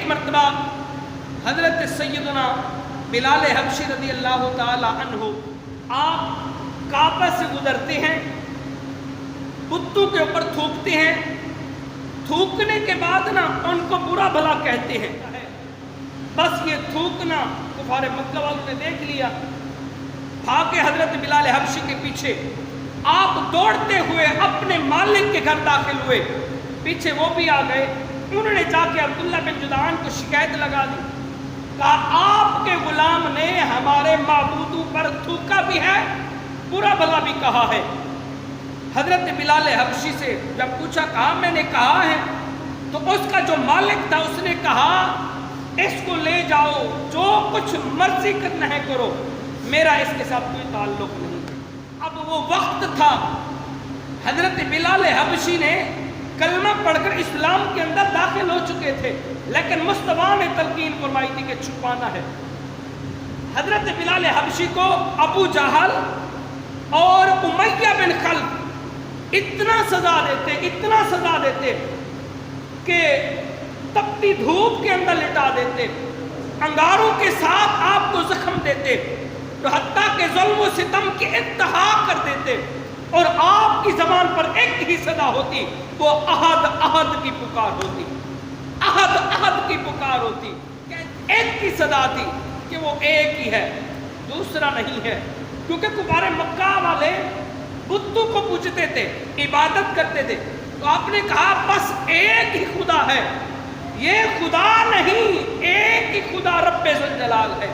مرتبہ حضرت سیدنا بلال حبشی رضی اللہ تعالی عنہ آپ کعبہ سے گزرتے ہیں، بتوں کے اوپر تھوکتے ہیں، تھوکنے کے بعد نا ان کو برا بھلا کہتے ہیں۔ بس یہ تھوکنا کفار مکہ والوں نے دیکھ لیا، بھاگے حضرت بلال حبشی کے پیچھے، آپ دوڑتے ہوئے اپنے مالک کے گھر داخل ہوئے، پیچھے وہ بھی آ گئے، انہوں نے جا کے عبداللہ بن جدعان کو شکایت لگا دی، کہا آپ کے غلام نے ہمارے معبودوں پر تھوکا بھی ہے، برا بھلا بھی کہا ہے۔ حضرت بلال حبشی سے جب پوچھا، کہا میں نے کہا ہے، تو اس کا جو مالک تھا اس نے کہا اس کو لے جاؤ، جو کچھ مرضی کرنا ہے کرو، میرا اس کے ساتھ کوئی تعلق نہیں۔ اب وہ وقت تھا حضرت بلال حبشی نے کلمہ پڑھ کر اسلام کے اندر داخل ہو چکے تھے، لیکن مصطفیٰ نے تلقین فرمائی تھی کہ چھپانا ہے۔ حضرت بلال حبشی کو ابو جہل اور امیہ بن خلف اتنا سزا دیتے کہ تپتی دھوپ کے اندر لٹا دیتے، انگاروں کے ساتھ آپ کو زخم دیتے، تو حتیٰ کہ ظلم و ستم کی انتہا کر دیتے، اور آپ کی زبان پر ایک ہی صدا ہوتی، وہ احد احد کی پکار ہوتی، احد احد کی پکار ہوتی، ایک کی صدا تھی کہ وہ ایک ہی ہے، دوسرا نہیں ہے۔ کیونکہ کفار مکہ والے بتوں کو پوجتے تھے، عبادت کرتے تھے، تو آپ نے کہا بس ایک ہی خدا ہے، یہ خدا نہیں، ایک ہی خدا رب ذوالجلال ہے۔